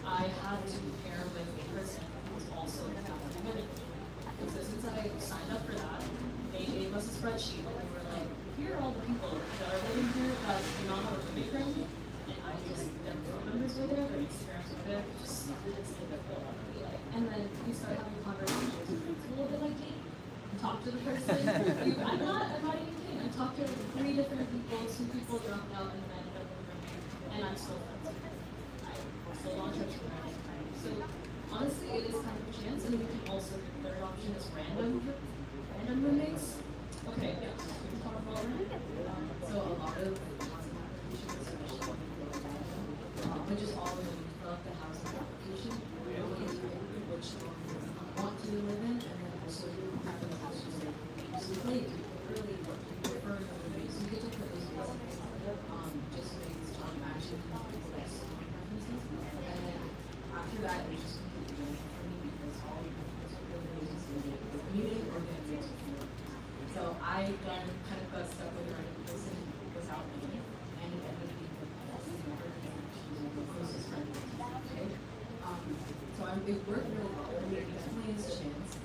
I had to pair with a person who was also a faculty member. So since I signed up for that, they gave us a spreadsheet and we were like, here are all the people that are living here that do not have a roommate currently. And I just, their phone numbers were there, their Instagrams were there, just didn't see the phone number be like. And then we started having conversations. It's a little bit like dating. Talk to the person. I'm not even kidding. I talked to 3 different people, 2 people dropped out, and then I ended up with a roommate. And I'm still friends with them. I'm still on church with them. So honestly, it is kind of a chance, and we can also, the third option is random roommates. Okay, yeah. We can talk about random. So a lot of housing applications, especially which is all when you fill out the housing application, you look into which dorm you want to live in, and then also you have the options that you like really what you prefer in other ways. You get to put those basics just makes actually less preferences. And then after that it's just completely different for me because all of the meeting or getting it. So I done kind of got stuck with running person without me, and it ended up being the closest friend. Okay. So it worked really well. I mean, it definitely is a chance.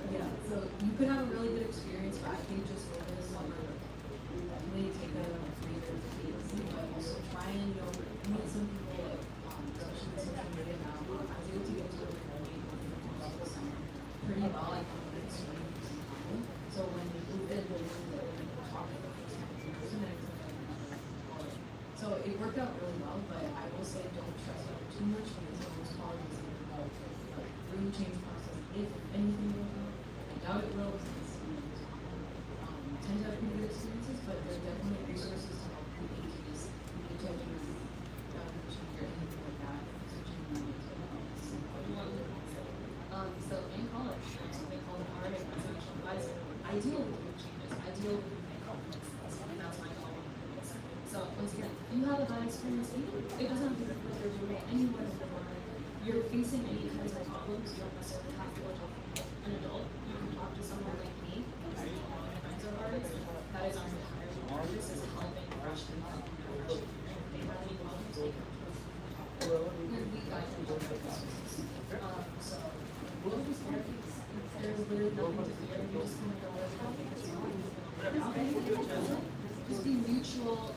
Yeah. So you could have a really good experience, but I think just over the summer, definitely take a 3 year phase, but also try and meet some people like especially with social media now. I was able to get to a meet over the summer pretty well. I kind of like starting to see people. So when we moved in, we were talking about this person and so it worked out really well, but I will say don't stress out too much because most colleges about room change process. If anything goes wrong, I doubt it will because tend to have pretty good experiences, but there are definitely resources to help you in case you need to do change or anything like that. So in college, there's something called an RA, residential advisor. I deal with group changes. I deal with roommate conflicts. And that's my goal. So once again, if you have a bad experience, it doesn't have to be with your roommate anywhere in the world. You're facing any kinds of problems, you don't necessarily have to go talk to an adult. You can talk to someone like me, because all my friends are artists. That is our entire job. This is helping freshmen help them. If they have any problems, they come to us. And we guide them to the resources. So we'll just there's really nothing to fear. You just kind of go with it. Just be mutual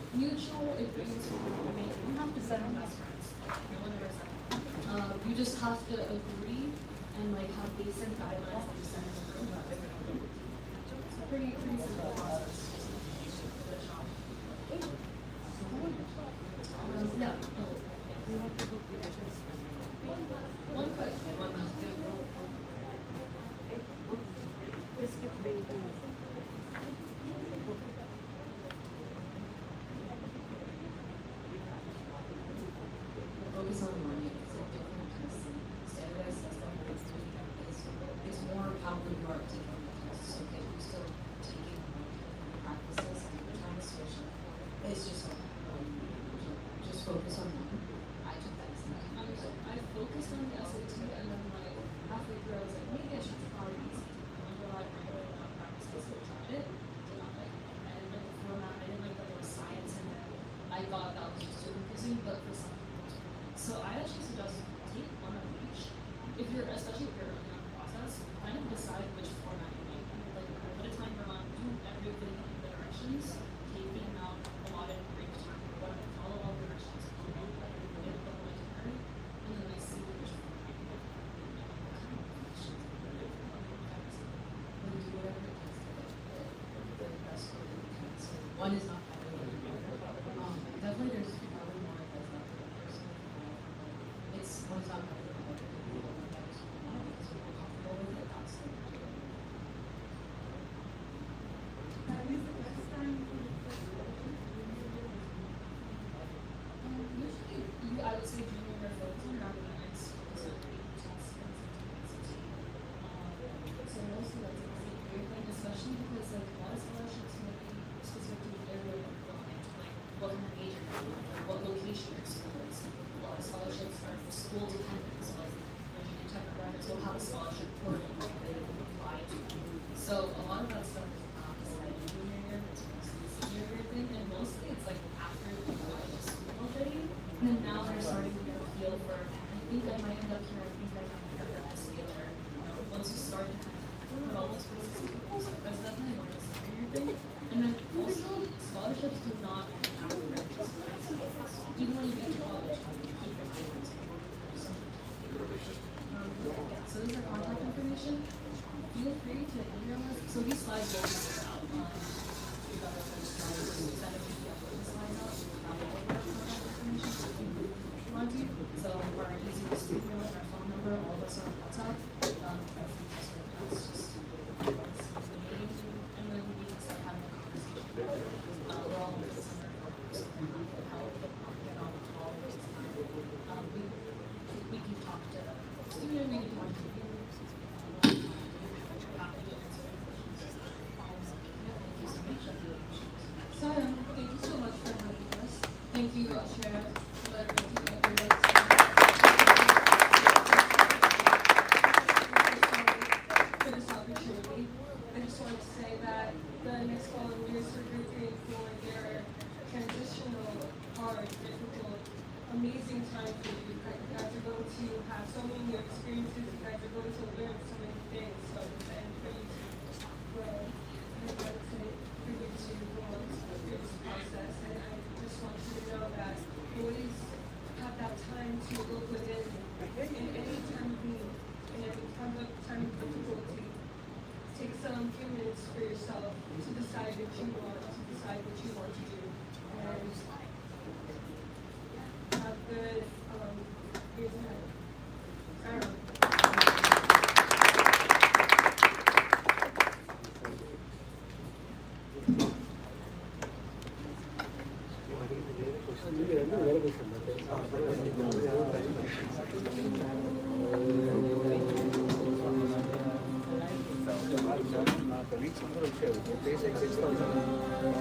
agreements with your roommate. You have to set up best friends. You just have to agree and like have basic guidelines that you send in the room. It's a pretty simple process. Yeah. One question. Focus on learning. It's a different test. Standardized system is more probably you are taking the tests. Okay, you're still taking practices and you're trying to switch. It's just focus on one. I took that as I focused on the SAT and then like halfway through I was like, maybe I should try these. I realized I really want to practice this, so I tried it. Did not like it. I didn't like the format, I didn't like that there was science in it. I thought that was just too confusing, but for some people it's great. So I actually suggest take one of each. If you're, especially if you're early on the process, kind of decide which format you need. Like put a timer on, do everything in the directions, taking out a lot of break time, whatever, follow all the directions. And then I see which format you need. when you do whatever it takes to get the best score that you can. So one is not better than the other. Definitely there's probably more of those out there personally. It's one's not better than the other. Because you're more comfortable with it, that's the Usually, I would say junior year focus on academics, focus on reading tests, so mostly that's a great thing, especially because like a lot of scholarships might be specific to the area that you're going into, like what kind of major you're doing, like what location your school is. A lot of scholarships are for school dependent, so like Virginia Tech graduates will have a scholarship portal that they can apply to. So a lot of that stuff is not decided junior year, it's mostly senior year thing, and mostly it's like after you go to school already, and then now they're starting to get a feel for, I think I might end up here, I think I might end up here, I see it there. You know, once you start to kind of put all those pieces together, so that's definitely more of a senior year thing. And then also, scholarships do not have to register. Even when you get to college, you keep your grades. So these are contact information. Feel free to email us. So these slides will be sent out. We got our first slides. We sent a PDF of the slides out. So we have all of our contact information if you want to. So our easiest email, our phone number, all us on WhatsApp. That's just and then we can start having a conversation. We're all in this summer help get on the call FaceTime. We can talk to students, we can talk to you. Saya, thank you so much for having us. Thank you, Chair, for this opportunity. I just want to say that the next following years for Group 3 and 4, they're transitional, hard, difficult, amazing time for you. You guys are going to have so many new experiences. You guys are going to learn so many things. So and for you to grow, and for you to go on through this process. And I just want you to know that you always have that time to look within in any time of need, in any time of difficulty. Take some few minutes for yourself to decide what you want, to do. And have good years ahead. Sarah. నా colleagues అందరూ వచ్చారు. Basic 6,000.